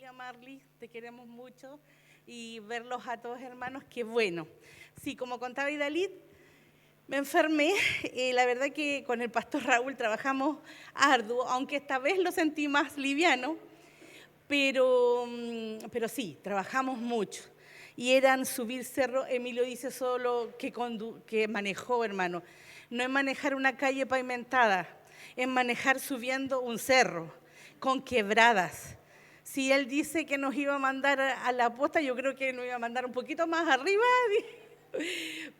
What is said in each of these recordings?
amiga Marley, te queremos mucho y verlos a todos hermanos, qué bueno. Sí, como contaba Idalit, me enfermé, la verdad que con el pastor Raúl trabajamos arduo, aunque esta vez lo sentí más liviano, pero sí, trabajamos mucho. Y eran subir cerro, Emilio dice solo que manejó, hermano. No es manejar una calle pavimentada, es manejar subiendo un cerro, con quebradas. Si él dice que nos iba a mandar a la posta, yo creo que nos iba a mandar un poquito más arriba,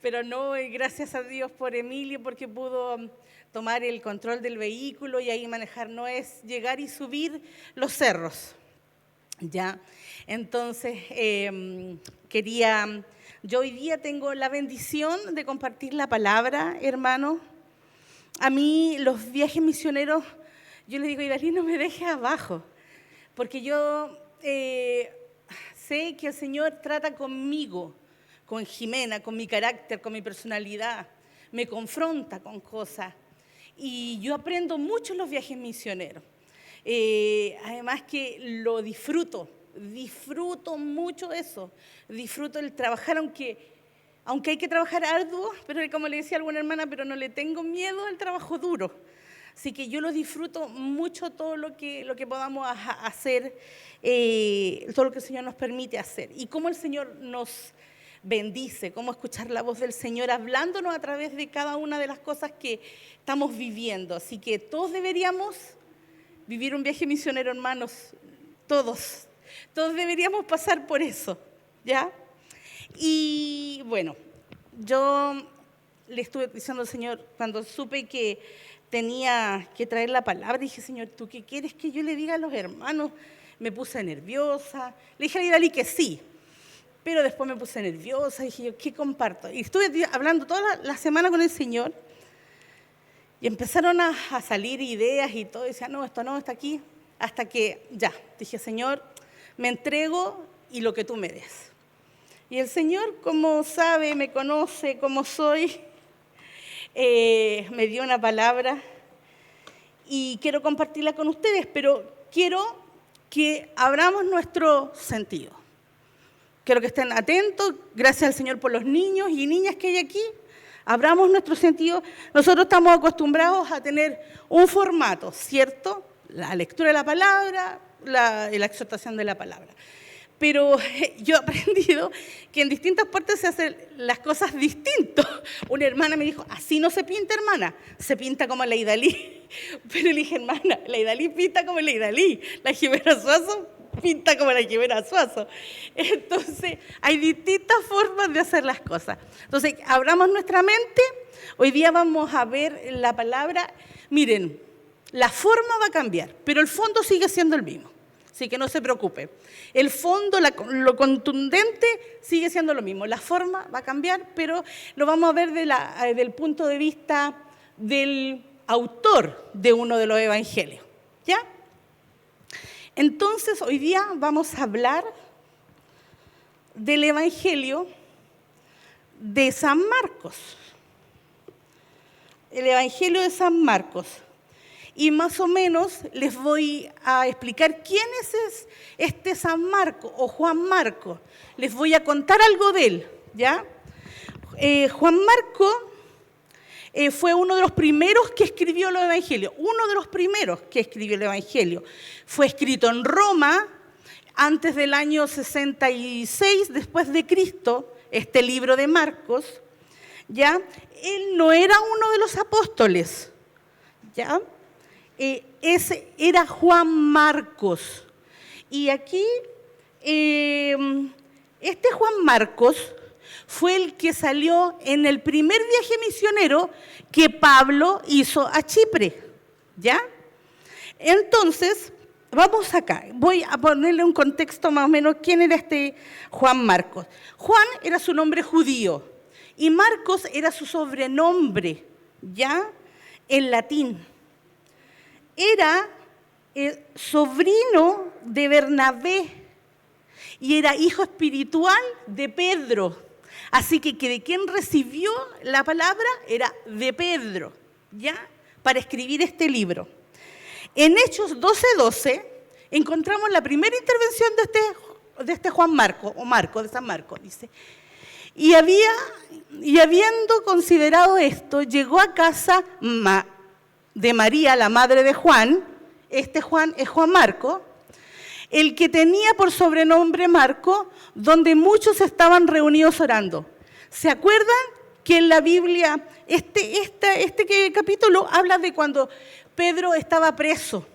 pero no, gracias a Dios por Emilio, porque pudo tomar el control del vehículo y ahí manejar. No es llegar y subir los cerros, ¿ya? Entonces, yo hoy día tengo la bendición de compartir la palabra, hermano. A mí los viajes misioneros, yo les digo, Idalí, no me dejes abajo, porque yo sé que el Señor trata conmigo, con Jimena, con mi carácter, con mi personalidad, me confronta con cosas y yo aprendo mucho en los viajes misioneros. Además que lo disfruto mucho eso, disfruto el trabajar, aunque hay que trabajar arduo, pero como le decía a alguna hermana, pero no le tengo miedo al trabajo duro. Así que yo lo disfruto mucho todo lo que podamos hacer, todo lo que el Señor nos permite hacer. Y cómo el Señor nos bendice, cómo escuchar la voz del Señor hablándonos a través de cada una de las cosas que estamos viviendo. Así que todos deberíamos vivir un viaje misionero, hermanos, todos deberíamos pasar por eso, ¿ya? Y bueno, yo le estuve diciendo al Señor, cuando supe que tenía que traer la palabra, dije, Señor, ¿tú qué quieres que yo le diga a los hermanos? Me puse nerviosa, le dije a Idalí que sí, pero después me puse nerviosa, dije yo, ¿qué comparto? Y estuve hablando toda la semana con el Señor y empezaron a salir ideas y todo, y decía, no, esto no, está aquí, hasta que ya, dije, Señor, me entrego y lo que tú me des. Y el Señor, como sabe, me conoce, como soy, me dio una palabra y quiero compartirla con ustedes, pero quiero que abramos nuestro sentido. Quiero que estén atentos, gracias al Señor por los niños y niñas que hay aquí, abramos nuestro sentido. Nosotros estamos acostumbrados a tener un formato, ¿cierto? La lectura de la palabra, la exhortación de la palabra. Pero yo he aprendido que en distintas partes se hacen las cosas distintas. Una hermana me dijo, así no se pinta, hermana, se pinta como la Idalí. Pero le dije, hermana, la Idalí pinta como la Idalí, la Jimena Suazo pinta como la Jimena Suazo. Entonces, hay distintas formas de hacer las cosas. Entonces, abramos nuestra mente. Hoy día vamos a ver la palabra. Miren, la forma va a cambiar, pero el fondo sigue siendo el mismo. Así que no se preocupe. El fondo, lo contundente, sigue siendo lo mismo. La forma va a cambiar, pero lo vamos a ver del punto de vista del autor de uno de los evangelios. ¿Ya? Entonces, hoy día vamos a hablar del evangelio de San Marcos. El evangelio de San Marcos. Y más o menos les voy a explicar quién es este San Marcos o Juan Marcos. Les voy a contar algo de él, ¿ya? Juan Marcos fue uno de los primeros que escribió los evangelios. Uno de los primeros que escribió el evangelio. Fue escrito en Roma antes del año 66 después de Cristo, este libro de Marcos, ¿ya? Él no era uno de los apóstoles, ¿ya? Ese era Juan Marcos. Y aquí, este Juan Marcos fue el que salió en el primer viaje misionero que Pablo hizo a Chipre, ¿ya? Entonces, vamos acá. Voy a ponerle un contexto más o menos. ¿Quién era este Juan Marcos? Juan era su nombre judío y Marcos era su sobrenombre, ¿ya? En latín. Era sobrino de Bernabé y era hijo espiritual de Pedro. Así que de quien recibió la palabra era de Pedro, ¿ya? Para escribir este libro. En Hechos 12:12, encontramos la primera intervención de este Juan Marco, o Marco, de San Marcos, dice. Y habiendo considerado esto, llegó a casa de María, la madre de Juan. Este Juan es Juan Marco, el que tenía por sobrenombre Marco, donde muchos estaban reunidos orando. ¿Se acuerdan que en la Biblia, este capítulo habla de cuando Pedro estaba preso?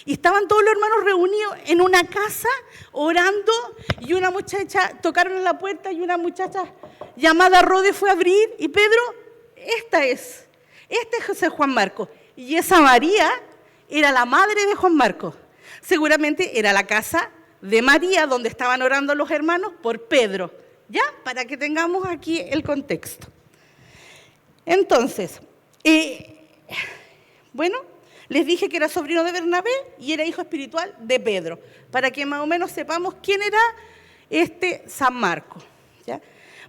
Y estaban todos los hermanos reunidos en una casa orando, y una muchacha, tocaron en la puerta y una muchacha llamada Rode fue a abrir, y Pedro, este es José Juan Marcos. Y esa María era la madre de Juan Marcos. Seguramente era la casa de María donde estaban orando los hermanos por Pedro. ¿Ya? Para que tengamos aquí el contexto. Entonces, bueno, les dije que era sobrino de Bernabé y era hijo espiritual de Pedro, para que más o menos sepamos quién era este San Marcos. ¿Ya?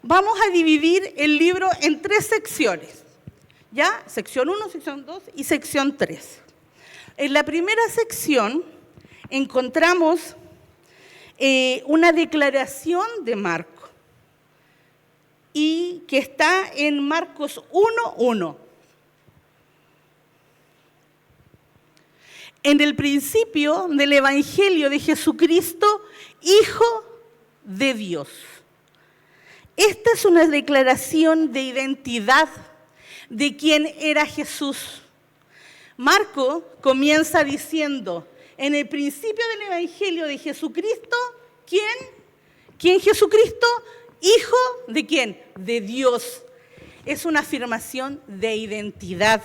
Vamos a dividir el libro en 3 secciones, ¿ya? Sección 1, sección 2 y sección 3. En la primera sección encontramos una declaración de Marcos, y que está en Marcos 1:1. En el principio del Evangelio de Jesucristo, Hijo de Dios. Esta es una declaración de identidad de quién era Jesús. Marco comienza diciendo, en el principio del Evangelio de Jesucristo, ¿quién? ¿Quién Jesucristo? ¿Hijo de quién? De Dios. Es una afirmación de identidad.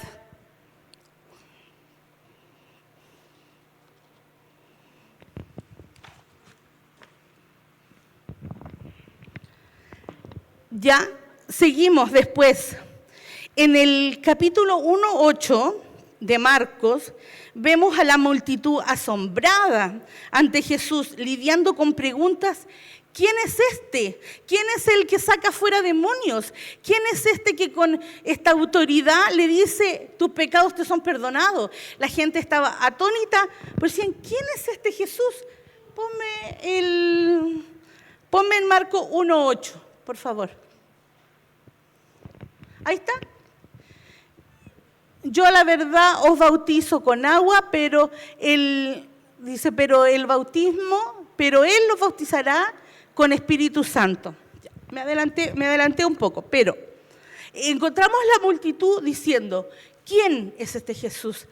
Ya seguimos después. En el capítulo 1:8 de Marcos, vemos a la multitud asombrada ante Jesús, lidiando con preguntas. ¿Quién es este? ¿Quién es el que saca fuera demonios? ¿Quién es este que con esta autoridad le dice, tus pecados te son perdonados? La gente estaba atónita, pues decían, ¿quién es este Jesús? Ponme en Marcos 1:8, por favor. Ahí está. Yo la verdad os bautizo con agua, pero él los bautizará con Espíritu Santo. Me adelanté un poco, pero encontramos la multitud diciendo, ¿quién es este Jesús?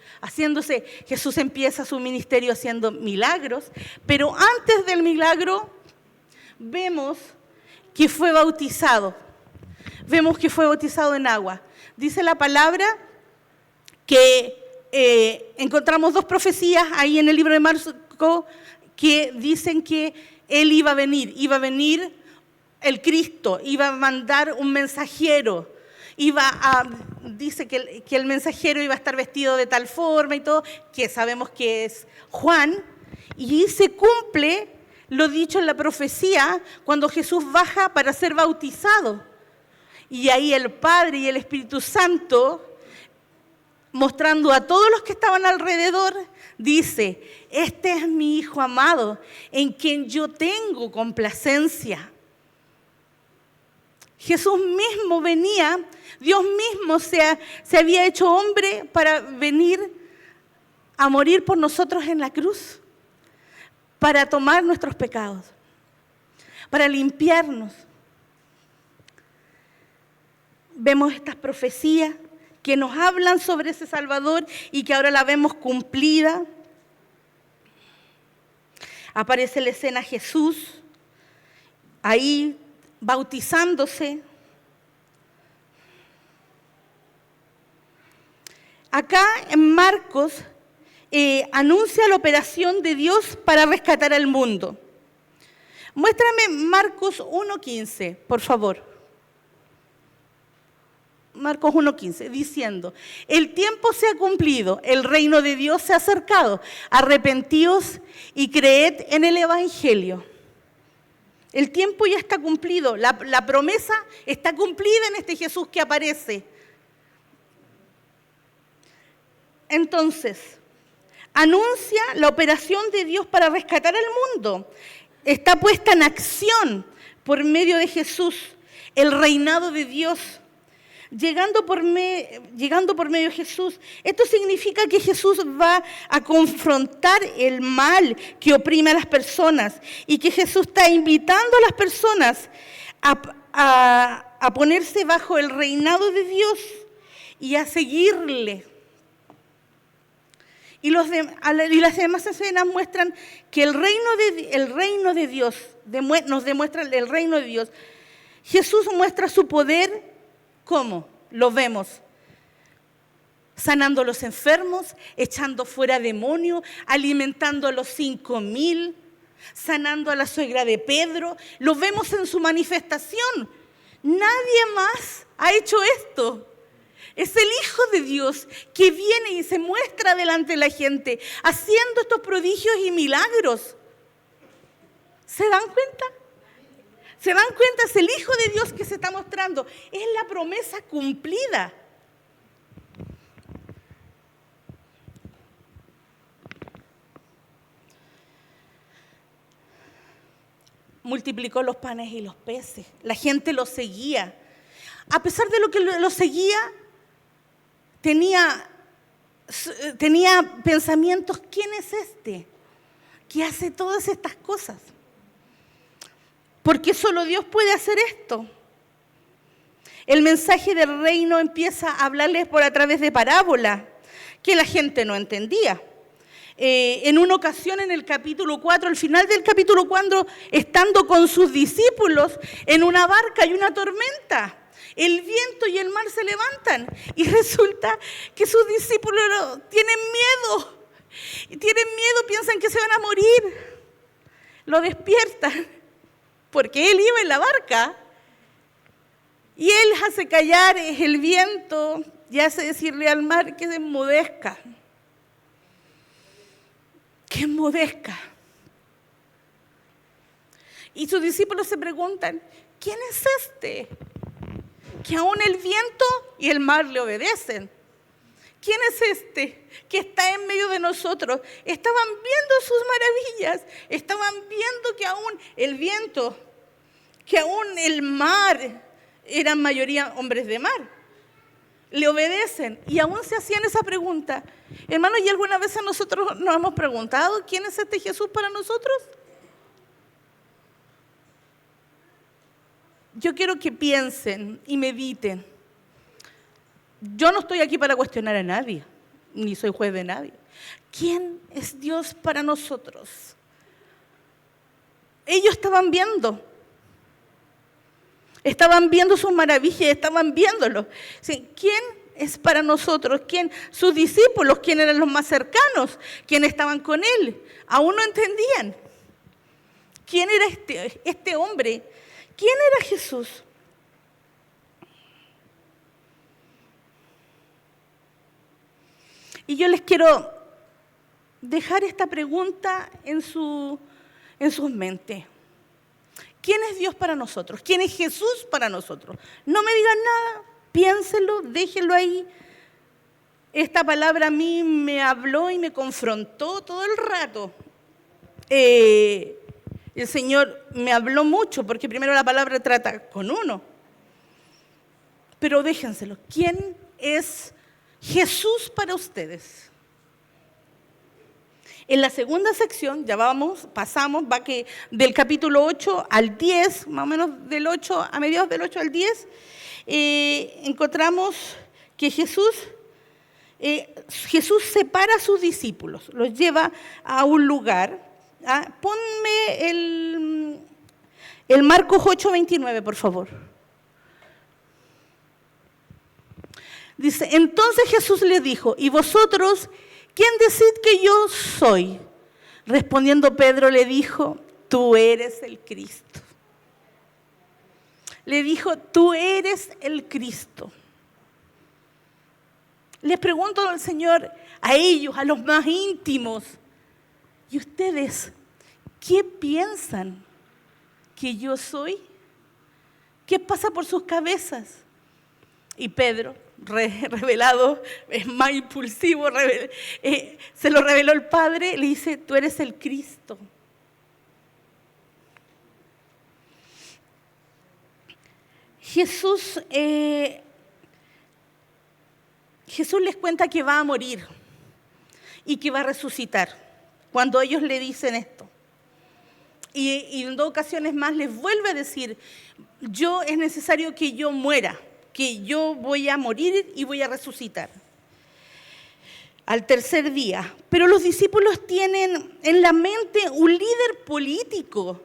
Jesús empieza su ministerio haciendo milagros, pero antes del milagro vemos que fue bautizado. Vemos que fue bautizado en agua. Dice la palabra que encontramos 2 profecías ahí en el libro de Marcos que dicen que Él iba a venir el Cristo, iba a mandar un mensajero, dice que el mensajero iba a estar vestido de tal forma y todo, que sabemos que es Juan, y se cumple lo dicho en la profecía cuando Jesús baja para ser bautizado. Y ahí el Padre y el Espíritu Santo, mostrando a todos los que estaban alrededor, dice, este es mi Hijo amado, en quien yo tengo complacencia. Jesús mismo venía, Dios mismo se había hecho hombre para venir a morir por nosotros en la cruz, para tomar nuestros pecados, para limpiarnos. Vemos estas profecías que nos hablan sobre ese Salvador y que ahora la vemos cumplida. Aparece en la escena Jesús, ahí bautizándose. Acá en Marcos anuncia la operación de Dios para rescatar al mundo. Muéstrame Marcos 1:15, por favor. Marcos 1:15, diciendo, el tiempo se ha cumplido, el reino de Dios se ha acercado, arrepentíos y creed en el Evangelio. El tiempo ya está cumplido, la promesa está cumplida en este Jesús que aparece. Entonces, anuncia la operación de Dios para rescatar al mundo. Está puesta en acción por medio de Jesús, el reinado de Dios. Llegando por medio de Jesús. Esto significa que Jesús va a confrontar el mal que oprime a las personas y que Jesús está invitando a las personas a ponerse bajo el reinado de Dios y a seguirle. Y las demás escenas muestran que el reino de Dios, nos demuestra el reino de Dios. Jesús muestra su poder. ¿Cómo? Lo vemos sanando a los enfermos, echando fuera demonios, alimentando a los 5,000, sanando a la suegra de Pedro. Lo vemos en su manifestación. Nadie más ha hecho esto. Es el Hijo de Dios que viene y se muestra delante de la gente, haciendo estos prodigios y milagros. ¿Se dan cuenta? ¿Se dan cuenta? Es el Hijo de Dios que se está mostrando. Es la promesa cumplida. Multiplicó los panes y los peces. La gente lo seguía. A pesar de lo que lo seguía, tenía pensamientos. ¿Quién es este que hace todas estas cosas? Porque solo Dios puede hacer esto. El mensaje del reino empieza a hablarles a través de parábolas que la gente no entendía. En una ocasión en el capítulo 4, al final del capítulo 4, estando con sus discípulos en una barca y una tormenta, el viento y el mar se levantan y resulta que sus discípulos tienen miedo. Piensan que se van a morir. Lo despiertan. Porque él iba en la barca y él hace callar el viento y hace decirle al mar que se enmudezca. Que enmudezca. Y sus discípulos se preguntan, ¿quién es este? Que aún el viento y el mar le obedecen. ¿Quién es este que está en medio de nosotros? Estaban viendo sus maravillas, estaban viendo que aún el viento, que aún el mar, eran mayoría hombres de mar, le obedecen y aún se hacían esa pregunta. Hermanos, ¿y alguna vez a nosotros nos hemos preguntado quién es este Jesús para nosotros? Yo quiero que piensen y mediten. Yo no estoy aquí para cuestionar a nadie, ni soy juez de nadie. ¿Quién es Dios para nosotros? Ellos estaban viendo sus maravillas, estaban viéndolo. ¿Quién es para nosotros? ¿Quién? Sus discípulos, ¿quién eran los más cercanos? ¿Quién estaban con él? Aún no entendían. ¿Quién era este hombre? ¿Quién era Jesús? Y yo les quiero dejar esta pregunta en sus mentes. ¿Quién es Dios para nosotros? ¿Quién es Jesús para nosotros? No me digan nada, piénsenlo, déjenlo ahí. Esta palabra a mí me habló y me confrontó todo el rato. El Señor me habló mucho, porque primero la palabra trata con uno. Pero déjenselo. ¿Quién es Jesús para ustedes? En la segunda sección, pasamos, va que del capítulo 8 al 10, más o menos a mediados del 8 al 10, encontramos que Jesús separa a sus discípulos, los lleva a un lugar. Ponme el Marcos 8:29, por favor. Dice, entonces Jesús les dijo, ¿y vosotros quién decid que yo soy? Respondiendo Pedro le dijo, tú eres el Cristo. Le dijo, tú eres el Cristo. Les pregunto al Señor, a ellos, a los más íntimos, ¿y ustedes qué piensan que yo soy? ¿Qué pasa por sus cabezas? Y Pedro revelado, es más impulsivo, se lo reveló el Padre, le dice, tú eres el Cristo. Jesús les cuenta que va a morir y que va a resucitar cuando ellos le dicen esto. Y en 2 ocasiones más les vuelve a decir, es necesario que yo muera, que yo voy a morir y voy a resucitar al tercer día. Pero los discípulos tienen en la mente un líder político.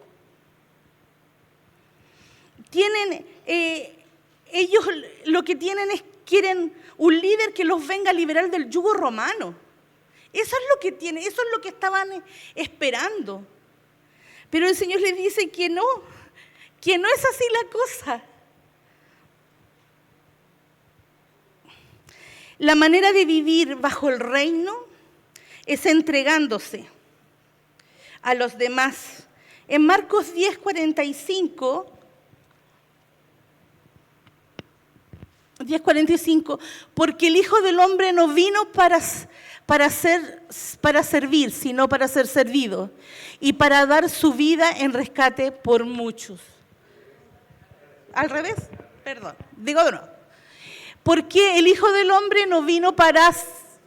Ellos lo que quieren un líder que los venga a liberar del yugo romano. Eso es lo que tienen, eso es lo que estaban esperando. Pero el Señor les dice que no es así la cosa. La manera de vivir bajo el reino es entregándose a los demás. En Marcos 10:45, porque el Hijo del Hombre no vino para servir, sino para ser servido y para dar su vida en rescate por muchos. Al revés, perdón, digo de nuevo. Porque el Hijo del Hombre no vino para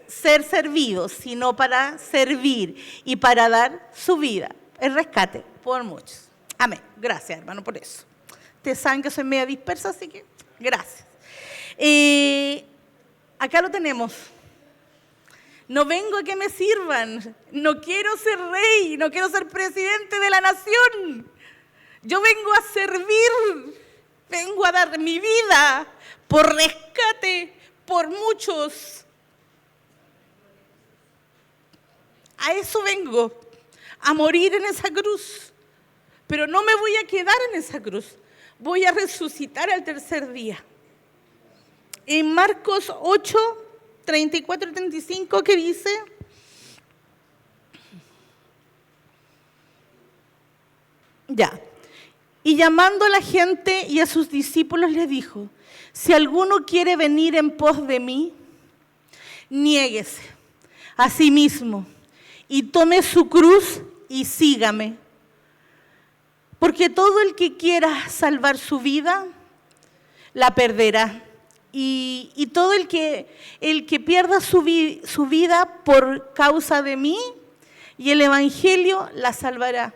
ser servido, sino para servir y para dar su vida en rescate por muchos. Amén. Gracias, hermano, por eso. Ustedes saben que soy media dispersa, así que gracias. Acá lo tenemos. No vengo a que me sirvan, no quiero ser rey, no quiero ser presidente de la nación. Yo vengo a servir, vengo a dar mi vida por rescate, por muchos. A eso vengo, a morir en esa cruz. Pero no me voy a quedar en esa cruz, voy a resucitar al tercer día. En Marcos 8, 34 y 35, ¿qué dice? Ya. Y llamando a la gente y a sus discípulos les dijo, si alguno quiere venir en pos de mí, niéguese a sí mismo y tome su cruz y sígame. Porque todo el que quiera salvar su vida, la perderá. Y todo el que pierda su vida por causa de mí y el Evangelio, la salvará.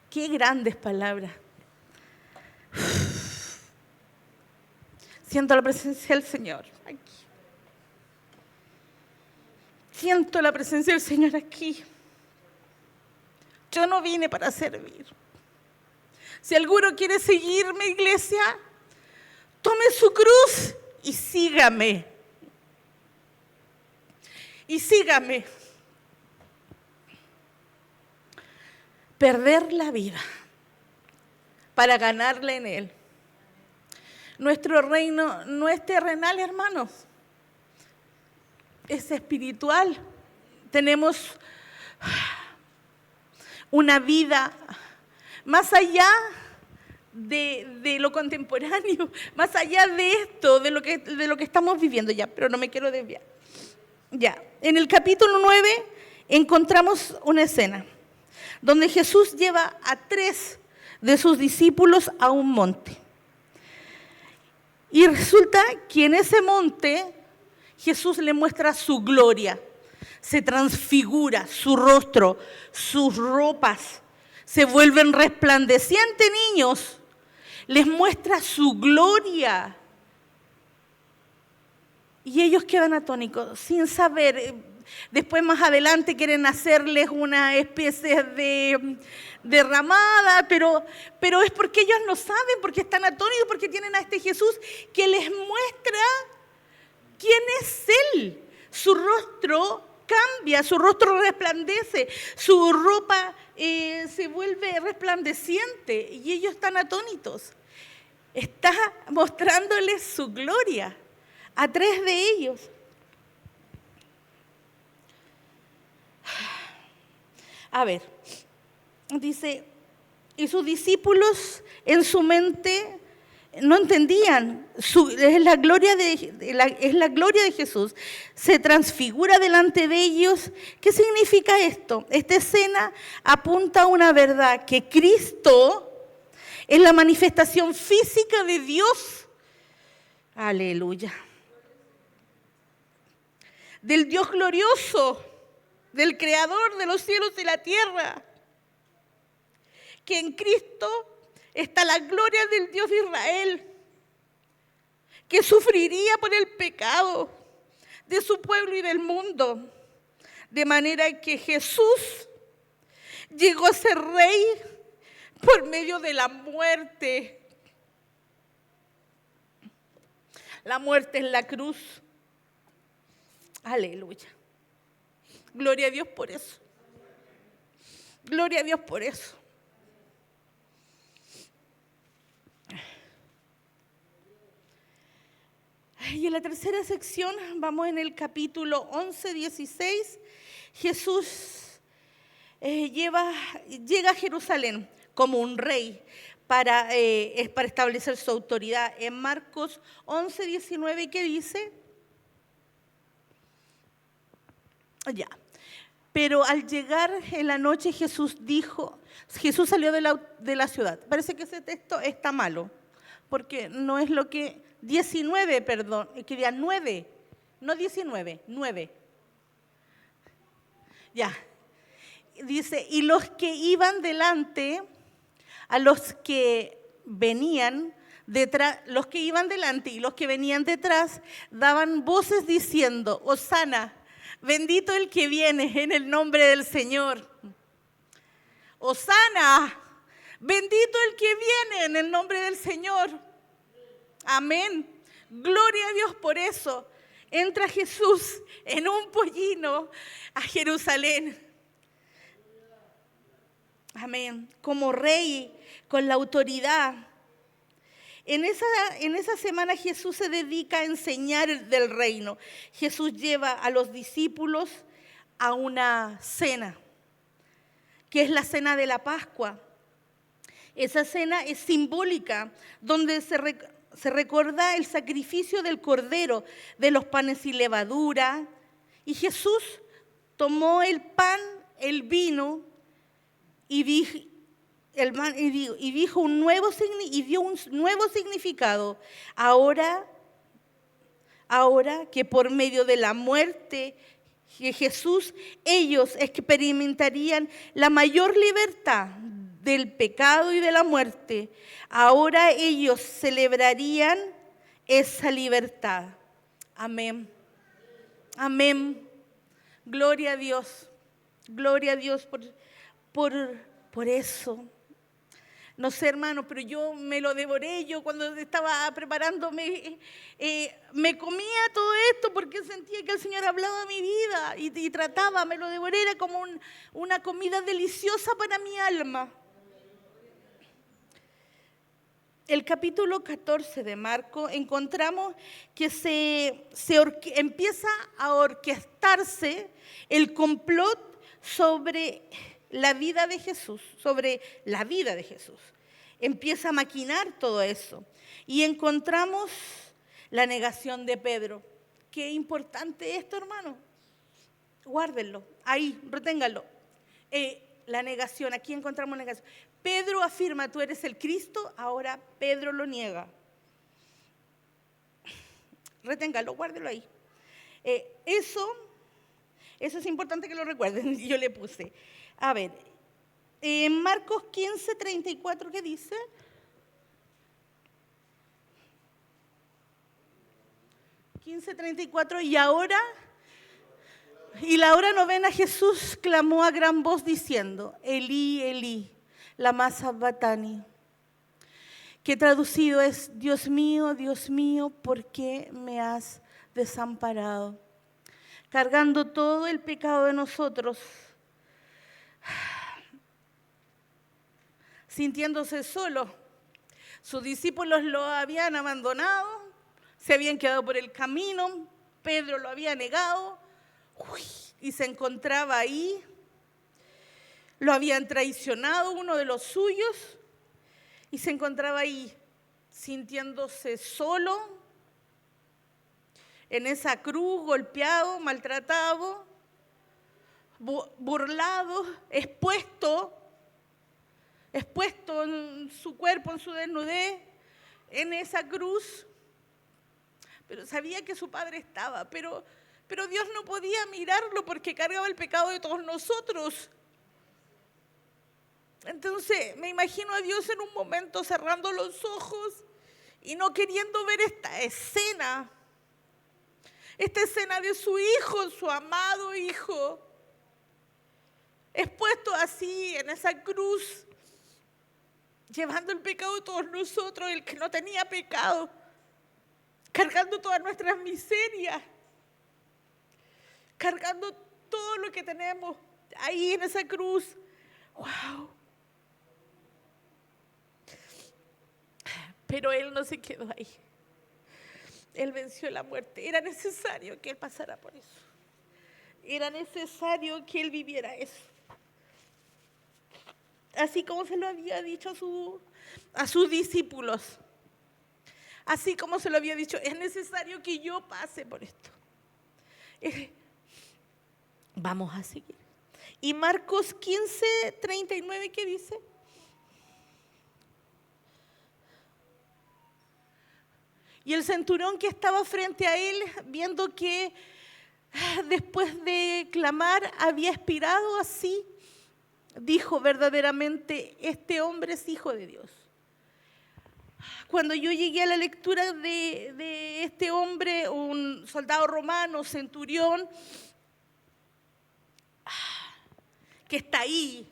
Qué grandes palabras. Siento la presencia del Señor aquí. Siento la presencia del Señor aquí. Yo no vine para servir. Si alguno quiere seguirme, iglesia, tome su cruz y sígame. Y sígame. Perder la vida para ganarla en Él. Nuestro reino no es terrenal, hermanos. Es espiritual. Tenemos una vida más allá de lo contemporáneo, más allá de esto, de lo que estamos viviendo ya, pero no me quiero desviar. Ya, en el capítulo 9 encontramos una escena donde Jesús lleva a 3 de sus discípulos a un monte. Y resulta que en ese monte Jesús le muestra su gloria, se transfigura su rostro, sus ropas se vuelven resplandecientes, niños. Les muestra su gloria. Y ellos quedan atónitos, sin saber. Después, más adelante, quieren hacerles una especie de ramada, pero es porque ellos no saben, porque están atónitos, porque tienen a este Jesús que les muestra quién es Él. Su rostro cambia, su rostro resplandece, su ropa se vuelve resplandeciente y ellos están atónitos. Está mostrándoles su gloria a 3 de ellos. A ver, dice, y sus discípulos en su mente no entendían, es la gloria de Jesús, se transfigura delante de ellos. ¿Qué significa esto? Esta escena apunta a una verdad, que Cristo es la manifestación física de Dios. Aleluya. Del Dios glorioso, del Creador de los cielos y la tierra. Que en Cristo está la gloria del Dios de Israel, que sufriría por el pecado de su pueblo y del mundo. De manera que Jesús llegó a ser rey por medio de la muerte. La muerte en la cruz. Aleluya. Gloria a Dios por eso. Gloria a Dios por eso. Y en la tercera sección, vamos en el capítulo 11, 16, Jesús llega a Jerusalén como un rey para establecer su autoridad. En Marcos 11, 19, ¿qué dice? Ya. Pero al llegar en la noche Jesús salió de la ciudad. Parece que ese texto está malo, porque no es lo que... 19, perdón, que diga 9, no 19, 9. Ya. Dice, y los que iban delante, a los que venían detrás, los que iban delante y los que venían detrás, daban voces diciendo, Hosana, bendito el que viene en el nombre del Señor. Hosana, bendito el que viene en el nombre del Señor. Amén. Gloria a Dios por eso. Entra Jesús en un pollino a Jerusalén. Amén. Como rey, con la autoridad. En esa semana Jesús se dedica a enseñar del reino. Jesús lleva a los discípulos a una cena, que es la cena de la Pascua. Esa cena es simbólica, donde se recuerda el sacrificio del cordero, de los panes sin levadura. Y Jesús tomó el pan, el vino y dio un nuevo significado. Ahora que por medio de la muerte de Jesús, ellos experimentarían la mayor libertad del pecado y de la muerte. Ahora ellos celebrarían esa libertad. Amén. Amén. Gloria a Dios. Gloria a Dios por eso. No sé, hermano, pero yo me lo devoré. Yo cuando estaba preparándome, me comía todo esto porque sentía que el Señor hablaba a mi vida y trataba, me lo devoré. Era como una comida deliciosa para mi alma. El capítulo 14 de Marcos encontramos que empieza a orquestarse el complot sobre la vida de Jesús, Empieza a maquinar todo eso. Y encontramos la negación de Pedro. Qué importante esto, hermano. Guárdenlo, ahí, reténganlo. La negación, aquí encontramos negación. Pedro afirma, tú eres el Cristo, ahora Pedro lo niega. Reténgalo, guárdelo ahí. Eso es importante que lo recuerden, yo le puse. A ver, en Marcos 15, 34, ¿qué dice? Y la hora novena Jesús clamó a gran voz diciendo, Elí, Elí, lama sabactani, que traducido es, Dios mío, ¿por qué me has desamparado? Cargando todo el pecado de nosotros, sintiéndose solo. Sus discípulos lo habían abandonado, se habían quedado por el camino, Pedro lo había negado y se encontraba ahí. Lo habían traicionado uno de los suyos y se encontraba ahí sintiéndose solo en esa cruz, golpeado, maltratado, burlado, expuesto en su cuerpo, en su desnudez, en esa cruz. Pero sabía que su padre estaba, pero Dios no podía mirarlo porque cargaba el pecado de todos nosotros. Entonces me imagino a Dios en un momento cerrando los ojos y no queriendo ver esta escena de su hijo, su amado hijo, expuesto así en esa cruz, llevando el pecado de todos nosotros, el que no tenía pecado, cargando todas nuestras miserias, cargando todo lo que tenemos ahí en esa cruz. ¡Wow! Pero Él no se quedó ahí. Él venció la muerte. Era necesario que Él pasara por eso. Era necesario que Él viviera eso. Así como se lo había dicho a sus discípulos. Así como se lo había dicho, es necesario que yo pase por esto. Vamos a seguir. Y Marcos 15:39, ¿qué dice? Y el centurión que estaba frente a él, viendo que después de clamar había expirado así, dijo: verdaderamente este hombre es hijo de Dios. Cuando yo llegué a la lectura de este hombre, un soldado romano, centurión, que está ahí,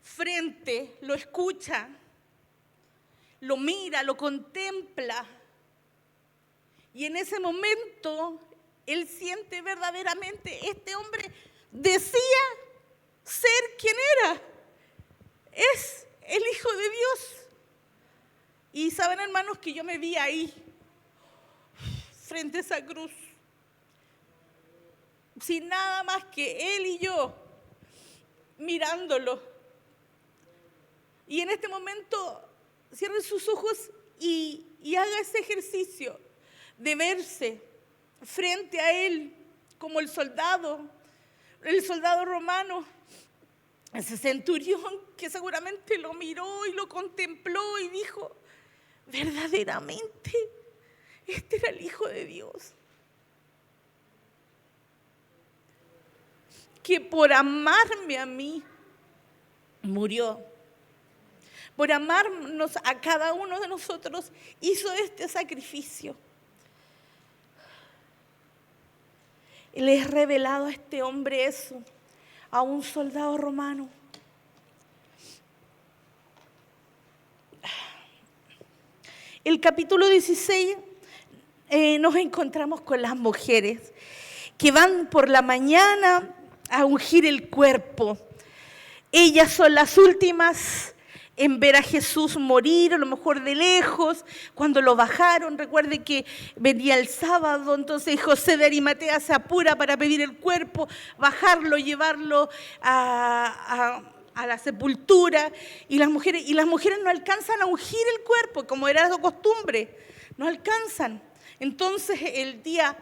frente, lo escucha, lo mira, lo contempla, y en ese momento él siente verdaderamente, este hombre decía ser quien era, es el Hijo de Dios. Y saben, hermanos, que yo me vi ahí, frente a esa cruz, sin nada más que él y yo, mirándolo. Y en este momento, cierre sus ojos y haga ese ejercicio de verse frente a él como el soldado romano, ese centurión que seguramente lo miró y lo contempló y dijo: verdaderamente, este era el Hijo de Dios, que por amarme a mí murió, por amarnos a cada uno de nosotros hizo este sacrificio. Le he revelado a este hombre eso, a un soldado romano. El capítulo 16 nos encontramos con las mujeres que van por la mañana a ungir el cuerpo. Ellas son las últimas en ver a Jesús morir, a lo mejor de lejos, cuando lo bajaron. Recuerde que venía el sábado, entonces José de Arimatea se apura para pedir el cuerpo, bajarlo, llevarlo a la sepultura, y las mujeres no alcanzan a ungir el cuerpo, como era su costumbre, no alcanzan. Entonces el día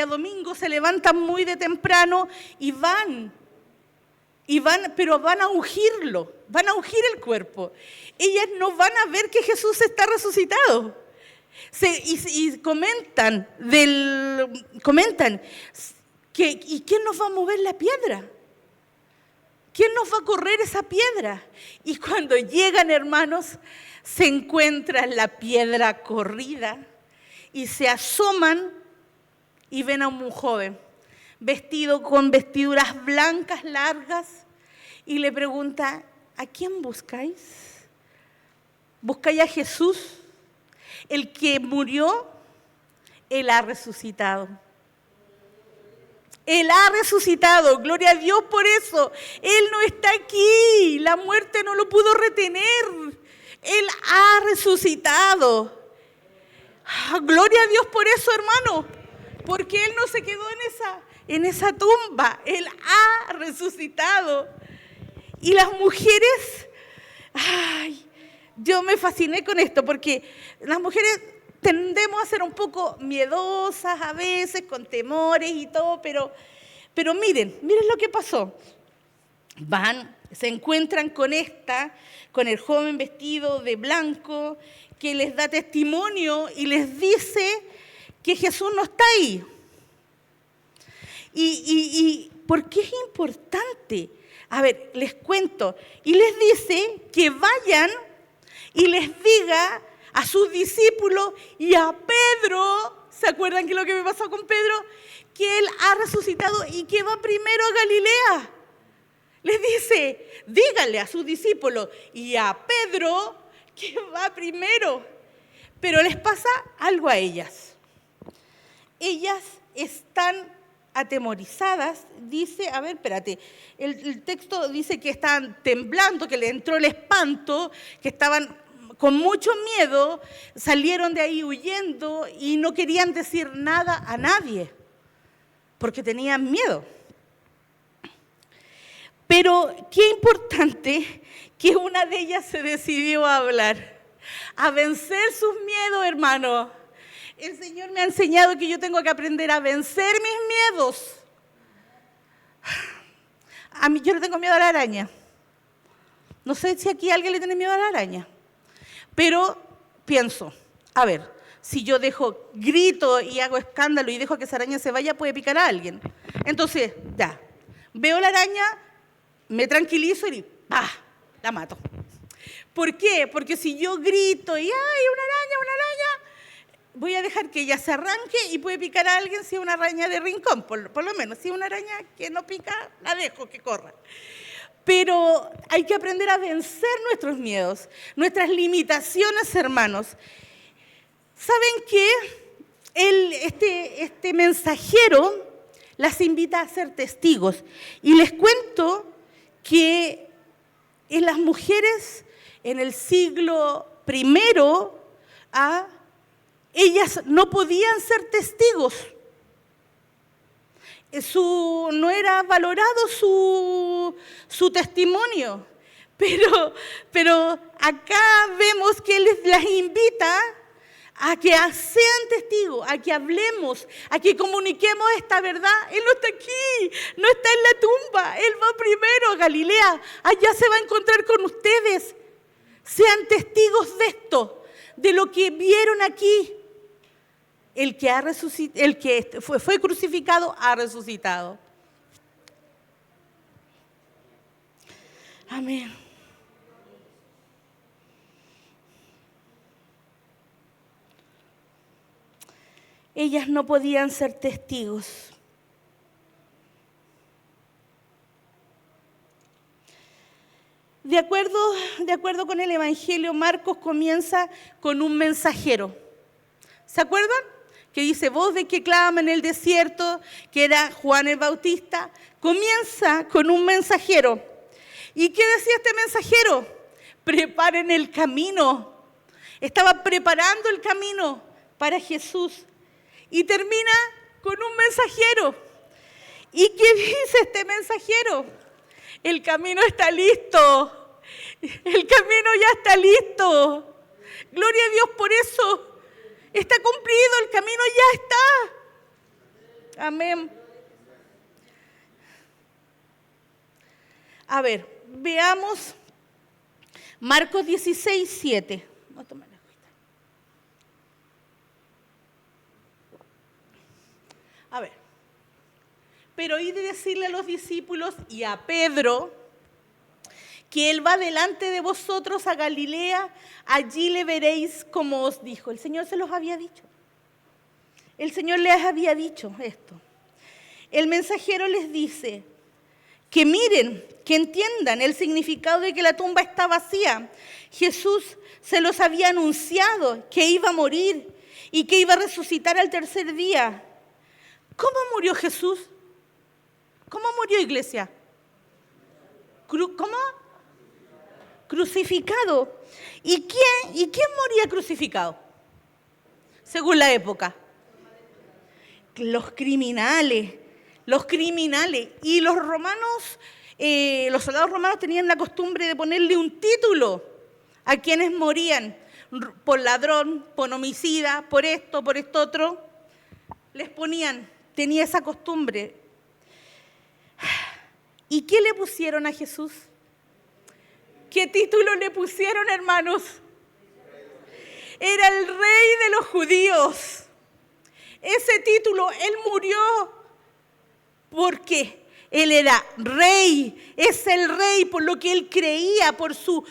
domingo se levantan muy de temprano y van, pero van a ungirlo, van a ungir el cuerpo. Ellas no van a ver que Jesús está resucitado. Y comentan que ¿y quién nos va a mover la piedra? ¿Quién nos va a correr esa piedra? Y cuando llegan, hermanos, se encuentran la piedra corrida y se asoman y ven a un joven vestido con vestiduras blancas largas y le pregunta: ¿a quién buscáis? ¿Buscáis a Jesús? El que murió, Él ha resucitado. Él ha resucitado, gloria a Dios por eso. Él no está aquí, la muerte no lo pudo retener. Él ha resucitado. Gloria a Dios por eso, hermano, porque Él no se quedó en esa tumba, Él ha resucitado. Y las mujeres yo me fasciné con esto, porque las mujeres tendemos a ser un poco miedosas a veces, con temores y todo, pero miren lo que pasó. Van, se encuentran con el joven vestido de blanco, que les da testimonio y les dice que Jesús no está ahí. ¿Y por qué es importante? A ver, les cuento. Y les dice que vayan y les diga a sus discípulos y a Pedro, ¿se acuerdan que lo que me pasó con Pedro? Que él ha resucitado y que va primero a Galilea. Les dice, díganle a sus discípulos y a Pedro que va primero. Pero les pasa algo a ellas. Ellas están atemorizadas, dice, a ver, espérate, el texto dice que estaban temblando, que le entró el espanto, que estaban con mucho miedo, salieron de ahí huyendo y no querían decir nada a nadie, porque tenían miedo. Pero qué importante que una de ellas se decidió a hablar, a vencer sus miedos, hermano. El Señor me ha enseñado que yo tengo que aprender a vencer mis miedos. A mí, yo le tengo miedo a la araña. No sé si aquí alguien le tiene miedo a la araña. Pero pienso, a ver, si yo grito y hago escándalo y dejo que esa araña se vaya, puede picar a alguien. Entonces, ya, veo la araña, me tranquilizo y ¡pah!, la mato. ¿Por qué? Porque si yo grito y ¡ay, una araña! Voy a dejar que ella se arranque y puede picar a alguien si es una araña de rincón, por lo menos. Si es una araña que no pica, la dejo que corra. Pero hay que aprender a vencer nuestros miedos, nuestras limitaciones, hermanos. ¿Saben qué? Este mensajero las invita a ser testigos. Y les cuento que en las mujeres en el siglo I, ellas no podían ser testigos. No era valorado su testimonio. Pero acá vemos que Él las invita a que sean testigos, a que hablemos, a que comuniquemos esta verdad. Él no está aquí, no está en la tumba. Él va primero a Galilea. Allá se va a encontrar con ustedes. Sean testigos de esto, de lo que vieron aquí. El que fue crucificado ha resucitado. Amén. Ellas no podían ser testigos. De acuerdo con el Evangelio, Marcos comienza con un mensajero. ¿Se acuerdan? Que dice, voz de que clama en el desierto, que era Juan el Bautista. Comienza con un mensajero. ¿Y qué decía este mensajero? Preparen el camino. Estaba preparando el camino para Jesús. Y termina con un mensajero. ¿Y qué dice este mensajero? El camino está listo. El camino ya está listo. Gloria a Dios por eso. Está cumplido, el camino ya está. Amén. A ver, veamos Marcos 16, 7. Voy a tomar la agüita. A ver. Pero oí de decirle a los discípulos y a Pedro que Él va delante de vosotros a Galilea, allí le veréis como os dijo. El Señor se los había dicho. El Señor les había dicho esto. El mensajero les dice que miren, que entiendan el significado de que la tumba está vacía. Jesús se los había anunciado que iba a morir y que iba a resucitar al tercer día. ¿Cómo murió Jesús? ¿Cómo murió, iglesia? ¿Cómo? Crucificado. ¿Y quién moría crucificado? Según la época. Los criminales. Y los romanos, los soldados romanos tenían la costumbre de ponerle un título a quienes morían por ladrón, por homicida, por esto otro, les ponían, tenía esa costumbre. ¿Y qué le pusieron a Jesús? ¿Qué título le pusieron, hermanos? Era el rey de los judíos. Ese título, él murió porque él era rey, es el rey por lo que él creía, por su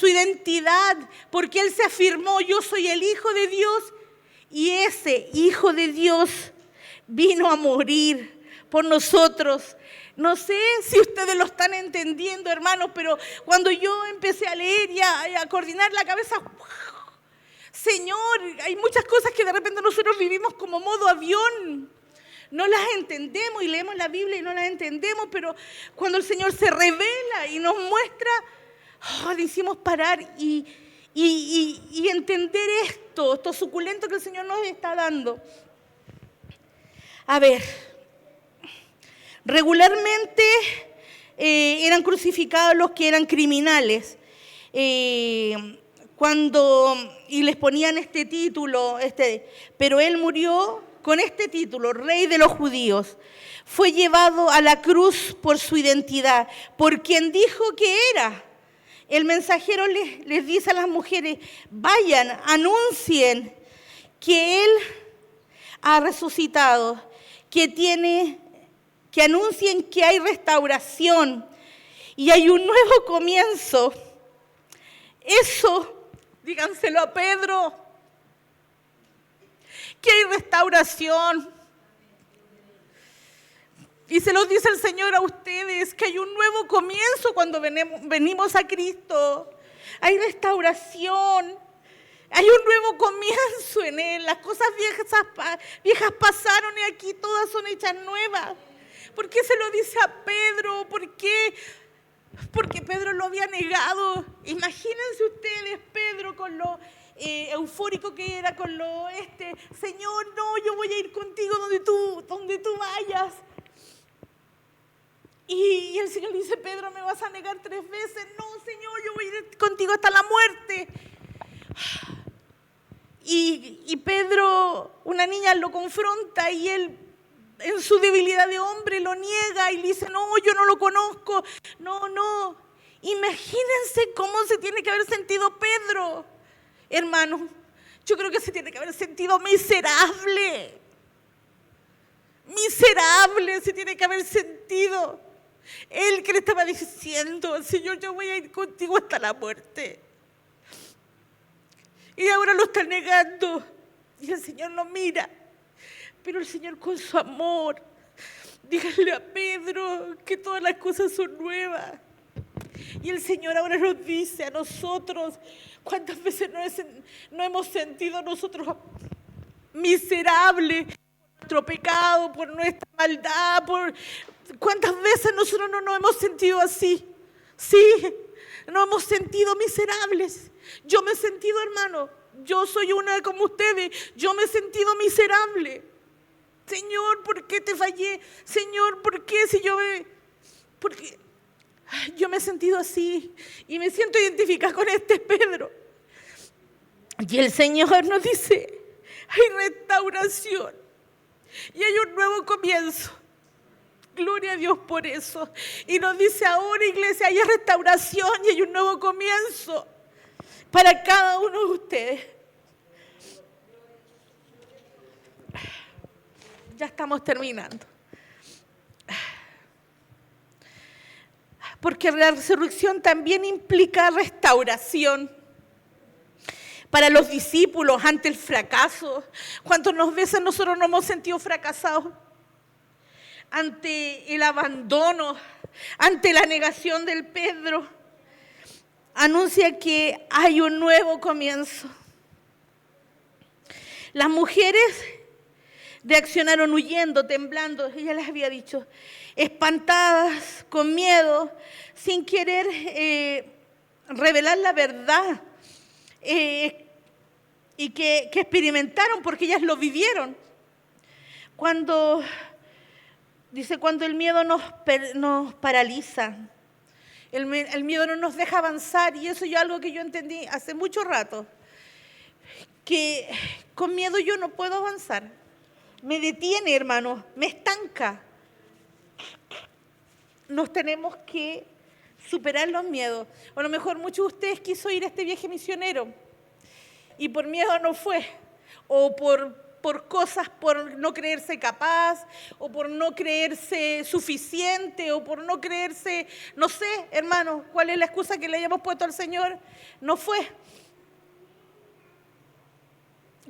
identidad, porque él se afirmó, yo soy el Hijo de Dios, y ese Hijo de Dios vino a morir por nosotros. No sé si ustedes lo están entendiendo, hermanos, pero cuando yo empecé a leer y a coordinar la cabeza, Señor, hay muchas cosas que de repente nosotros vivimos como modo avión. No las entendemos y leemos la Biblia y no las entendemos, pero cuando el Señor se revela y nos muestra, decimos parar y entender esto suculento que el Señor nos está dando. A ver, regularmente eran crucificados los que eran criminales. Y les ponían este título, pero él murió con este título, Rey de los Judíos. Fue llevado a la cruz por su identidad, por quien dijo que era. El mensajero les dice a las mujeres, vayan, anuncien que él ha resucitado, que anuncien que hay restauración y hay un nuevo comienzo. Eso, díganselo a Pedro, que hay restauración. Y se los dice el Señor a ustedes, que hay un nuevo comienzo cuando venimos a Cristo. Hay restauración, hay un nuevo comienzo en Él. Las cosas viejas pasaron y aquí todas son hechas nuevas. ¿Por qué se lo dice a Pedro? ¿Por qué? Porque Pedro lo había negado. Imagínense ustedes, Pedro, con lo eufórico que era, con Señor, no, yo voy a ir contigo donde tú vayas. Y el Señor dice, Pedro, ¿me vas a negar 3 veces? No, Señor, yo voy a ir contigo hasta la muerte. Y Pedro, una niña lo confronta y él, en su debilidad de hombre, lo niega y le dice, no, yo no lo conozco. No. Imagínense cómo se tiene que haber sentido Pedro. Hermano, yo creo que se tiene que haber sentido miserable. Miserable se tiene que haber sentido. Él que le estaba diciendo, Señor, yo voy a ir contigo hasta la muerte. Y ahora lo está negando. Y el Señor lo mira. Pero el Señor con su amor, díganle a Pedro que todas las cosas son nuevas. Y el Señor ahora nos dice a nosotros, ¿cuántas veces no hemos sentido nosotros miserables por nuestro pecado, por nuestra maldad? ¿Cuántas veces nosotros no nos hemos sentido así? Sí, nos hemos sentido miserables. Yo me he sentido, hermano, yo soy una como ustedes, yo me he sentido miserable. Señor, ¿por qué te fallé? Señor, ¿por qué porque yo me he sentido así y me siento identificada con Pedro. Y el Señor nos dice, hay restauración y hay un nuevo comienzo. Gloria a Dios por eso. Y nos dice ahora, iglesia, hay restauración y hay un nuevo comienzo para cada uno de ustedes. Ya estamos terminando. Porque la resurrección también implica restauración. Para los discípulos ante el fracaso, ¿cuántas veces nosotros nos hemos sentido fracasados? Ante el abandono, ante la negación del Pedro, anuncia que hay un nuevo comienzo. Las mujeres reaccionaron huyendo, temblando, ella les había dicho, espantadas, con miedo, sin querer revelar la verdad, y que experimentaron porque ellas lo vivieron. Cuando el miedo nos paraliza, El miedo no nos deja avanzar y eso es algo que yo entendí hace mucho rato. Que con miedo yo no puedo avanzar. Me detiene, hermano, me estanca. Nos tenemos que superar los miedos. O a lo mejor muchos de ustedes quiso ir a este viaje misionero y por miedo no fue. O por cosas, por no creerse capaz, o por no creerse suficiente, o por no creerse, no sé, hermano, cuál es la excusa que le hayamos puesto al Señor. No fue.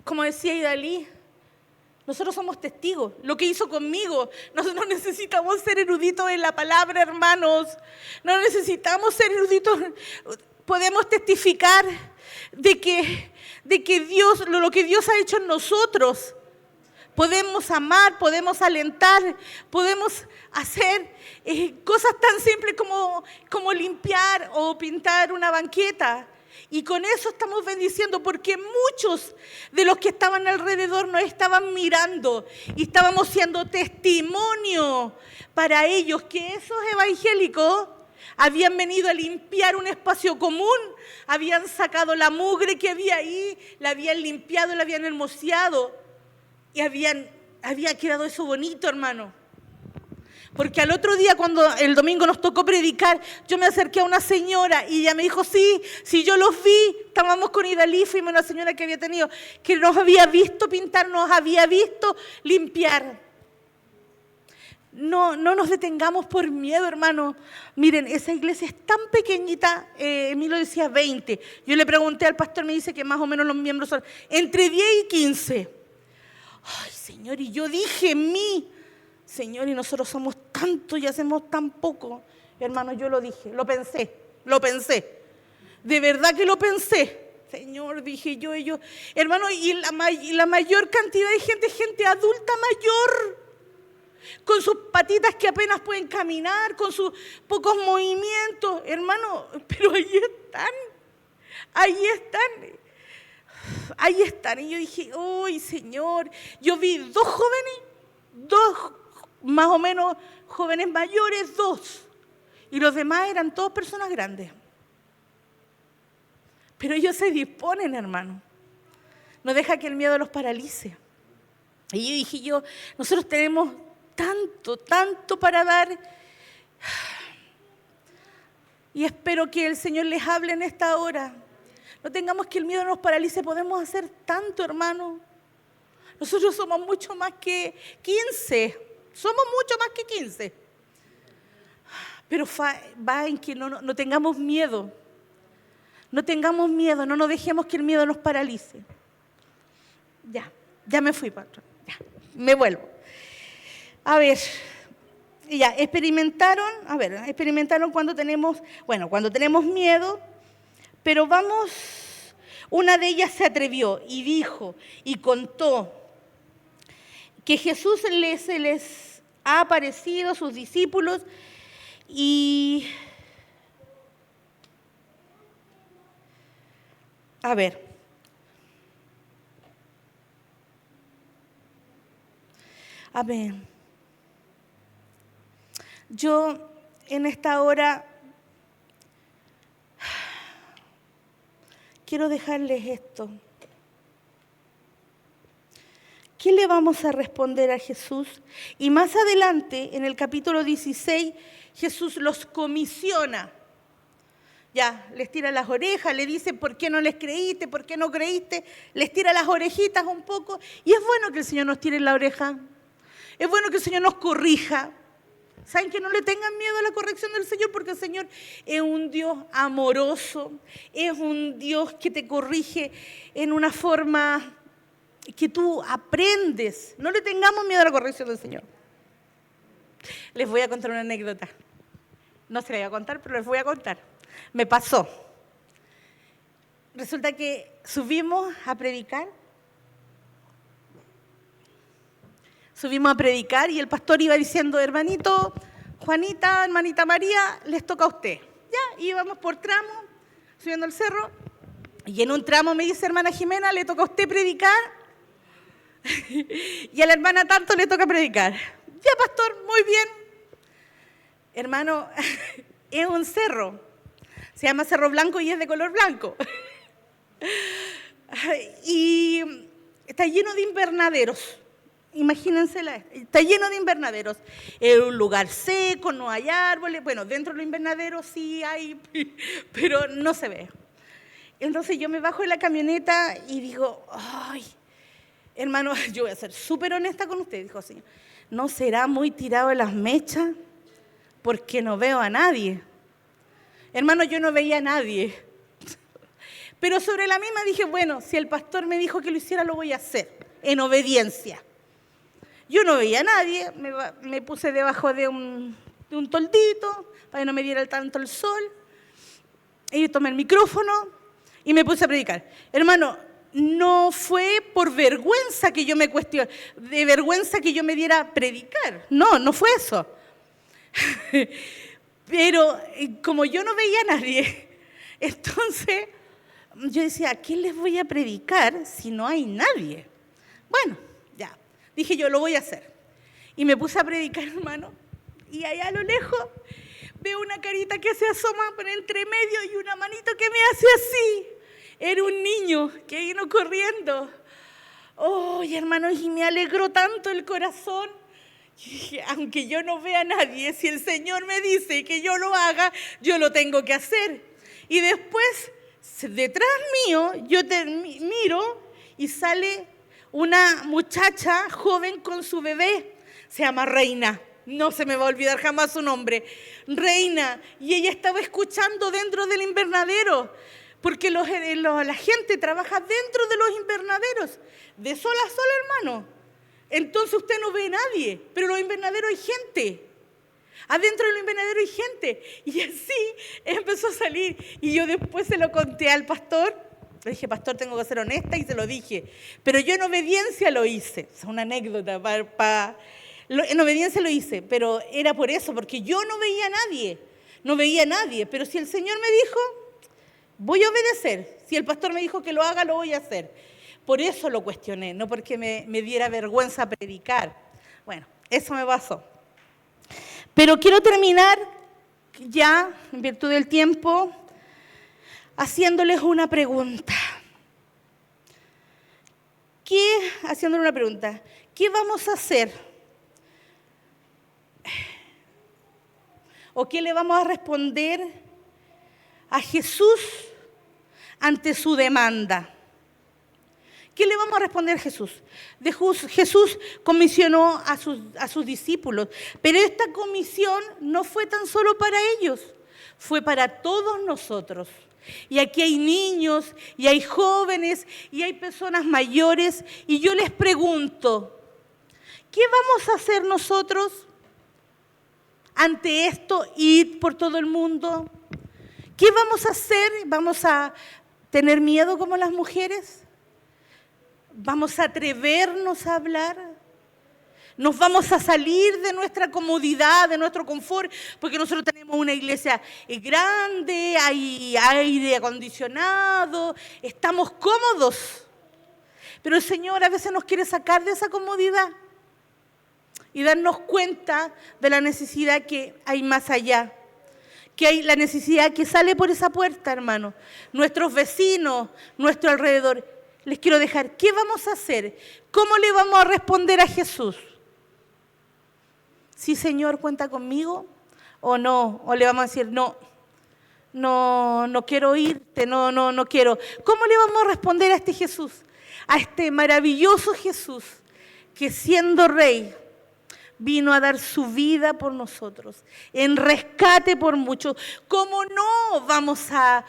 Como decía Idalí, nosotros somos testigos. Lo que hizo conmigo, nosotros no necesitamos ser eruditos en la palabra, hermanos. No necesitamos ser eruditos. Podemos testificar de que Dios, lo que Dios ha hecho en nosotros. Podemos amar, podemos alentar, podemos hacer cosas tan simples como limpiar o pintar una banqueta. Y con eso estamos bendiciendo porque muchos de los que estaban alrededor nos estaban mirando y estábamos siendo testimonio para ellos que esos evangélicos habían venido a limpiar un espacio común, habían sacado la mugre que había ahí, la habían limpiado, la habían hermoseado y había quedado eso bonito, hermano. Porque al otro día, cuando el domingo nos tocó predicar, yo me acerqué a una señora y ella me dijo, sí, yo los vi, estábamos con Idalí, fuimos una señora que había tenido, que nos había visto pintar, nos había visto limpiar. No nos detengamos por miedo, hermano. Miren, esa iglesia es tan pequeñita, Emilio decía 20. Yo le pregunté al pastor, me dice que más o menos los miembros son entre 10 y 15. Ay, Señor, y yo dije, Señor, y nosotros somos tantos y hacemos tan poco. Hermano, yo lo dije, lo pensé. De verdad que lo pensé. Señor, dije yo, hermano, y la mayor cantidad de gente adulta mayor, con sus patitas que apenas pueden caminar, con sus pocos movimientos, hermano, pero ahí están. Y yo dije, ¡ay, Señor! Yo vi dos más o menos jóvenes mayores, 2. Y los demás eran todas personas grandes. Pero ellos se disponen, hermano. No deja que el miedo los paralice. Y yo dije, nosotros tenemos tanto para dar. Y espero que el Señor les hable en esta hora. No tengamos que el miedo nos paralice, podemos hacer tanto, hermano. Nosotros somos mucho más que 15. Somos mucho más que 15. Pero va en que no tengamos miedo. No tengamos miedo, no nos dejemos que el miedo nos paralice. Ya me fui, patrón. Ya, me vuelvo. A ver, experimentaron cuando tenemos miedo, pero una de ellas se atrevió y dijo y contó que Jesús se les ha aparecido a sus discípulos y yo en esta hora quiero dejarles esto. ¿Qué le vamos a responder a Jesús? Y más adelante, en el capítulo 16, Jesús los comisiona. Les tira las orejas, le dice, ¿por qué no les creíste? ¿Por qué no creíste? Les tira las orejitas un poco. Y es bueno que el Señor nos tire la oreja. Es bueno que el Señor nos corrija. ¿Saben? Que no le tengan miedo a la corrección del Señor, porque el Señor es un Dios amoroso, es un Dios que te corrige en una forma que tú aprendes. No le tengamos miedo a la corrección del Señor. Les voy a contar una anécdota. No se la voy a contar, pero les voy a contar. Me pasó. Resulta que subimos a predicar y el pastor iba diciendo, hermanito Juanita, hermanita María, les toca a usted. Y íbamos por tramo, subiendo el cerro, y en un tramo me dice, hermana Jimena, le toca a usted predicar, y a la hermana tanto le toca predicar. Ya, pastor, muy bien. Hermano, es un cerro. Se llama Cerro Blanco y es de color blanco. Y está lleno de invernaderos. Imagínensela, está lleno de invernaderos. Es un lugar seco, no hay árboles. Bueno, dentro de los invernaderos sí hay, pero no se ve. Entonces yo me bajo de la camioneta y digo, ay, hermano, yo voy a ser súper honesta con usted. Dijo, Señor, ¿no será muy tirado de las mechas? Porque no veo a nadie. Hermano, yo no veía a nadie. Pero sobre la misma dije, bueno, si el pastor me dijo que lo hiciera, lo voy a hacer, en obediencia. Yo no veía a nadie, me puse debajo de un toldito para que no me diera tanto el sol. Y tomé el micrófono y me puse a predicar. Hermano, no fue por vergüenza que yo me cuestioné, de vergüenza que yo me diera a predicar. No, no fue eso. Pero como yo no veía a nadie, entonces yo decía, ¿a quién les voy a predicar si no hay nadie? Bueno, ya, dije yo, lo voy a hacer. Y me puse a predicar, hermano, y allá a lo lejos veo una carita que se asoma por entre medio y una manito que me hace así. Era un niño que vino corriendo. Oh, hermano, y me alegró tanto el corazón. Y dije, aunque yo no vea a nadie, si el Señor me dice que yo lo haga, yo lo tengo que hacer. Y después, detrás mío, yo miro y sale una muchacha joven con su bebé. Se llama Reina. No se me va a olvidar jamás su nombre. Reina. Y ella estaba escuchando dentro del invernadero. Porque la gente trabaja dentro de los invernaderos. De sol a sol, hermano. Entonces usted no ve a nadie. Pero en los invernaderos hay gente. Adentro del invernadero hay gente. Y así empezó a salir. Y yo después se lo conté al pastor. Le dije, pastor, tengo que ser honesta, y se lo dije. Pero yo en obediencia lo hice. Es una anécdota. En obediencia lo hice, pero era por eso, porque yo no veía a nadie. No veía a nadie. Pero si el Señor me dijo, voy a obedecer. Si el pastor me dijo que lo haga, lo voy a hacer. Por eso lo cuestioné, no porque me diera vergüenza predicar. Bueno, eso me pasó. Pero quiero terminar ya, en virtud del tiempo, haciéndoles una pregunta. Haciéndole una pregunta. ¿Qué vamos a hacer? ¿O qué le vamos a responder a Jesús ante su demanda? ¿Qué le vamos a responder a Jesús? Jesús comisionó a sus discípulos, pero esta comisión no fue tan solo para ellos, fue para todos nosotros. Y aquí hay niños, y hay jóvenes, y hay personas mayores, y yo les pregunto, ¿qué vamos a hacer nosotros ante esto? ¿Ir por todo el mundo? ¿Qué vamos a hacer? ¿Vamos a tener miedo como las mujeres? ¿Vamos a atrevernos a hablar? ¿Nos vamos a salir de nuestra comodidad, de nuestro confort? Porque nosotros tenemos una iglesia grande, hay aire acondicionado, estamos cómodos. Pero el Señor a veces nos quiere sacar de esa comodidad y darnos cuenta de la necesidad que hay más allá. Que hay la necesidad que sale por esa puerta, hermano. Nuestros vecinos, nuestro alrededor. Les quiero dejar, ¿qué vamos a hacer? ¿Cómo le vamos a responder a Jesús? ¿Sí, Señor, cuenta conmigo? ¿O no? ¿O le vamos a decir, no quiero irte, no quiero? ¿Cómo le vamos a responder a este Jesús? A este maravilloso Jesús que siendo rey vino a dar su vida por nosotros, en rescate por muchos. ¿Cómo no vamos a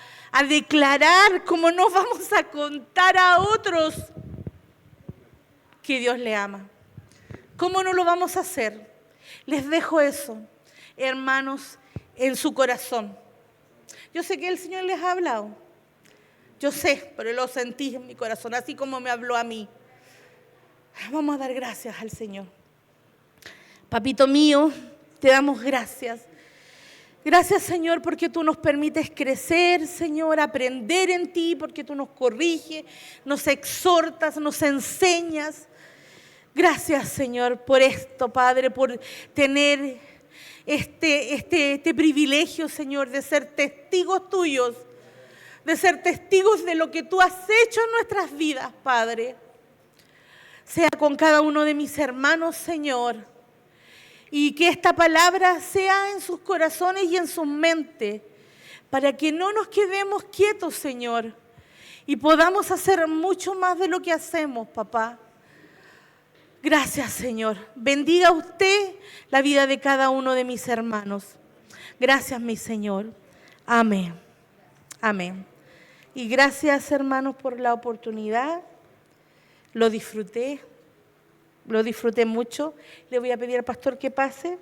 declarar, cómo no vamos a contar a otros que Dios le ama? ¿Cómo no lo vamos a hacer? Les dejo eso, hermanos, en su corazón. Yo sé que el Señor les ha hablado. Yo sé, pero lo sentí en mi corazón, así como me habló a mí. Vamos a dar gracias al Señor. Papito mío, te damos gracias. Gracias, Señor, porque tú nos permites crecer, Señor, aprender en ti, porque tú nos corriges, nos exhortas, nos enseñas. Gracias, Señor, por esto, Padre, por tener este privilegio, Señor, de ser testigos tuyos, de ser testigos de lo que tú has hecho en nuestras vidas, Padre. Sea con cada uno de mis hermanos, Señor, y que esta palabra sea en sus corazones y en sus mentes, para que no nos quedemos quietos, Señor, y podamos hacer mucho más de lo que hacemos, papá. Gracias, Señor. Bendiga usted la vida de cada uno de mis hermanos. Gracias, mi Señor. Amén. Amén. Y gracias, hermanos, por la oportunidad. Lo disfruté mucho. Le voy a pedir al pastor que pase.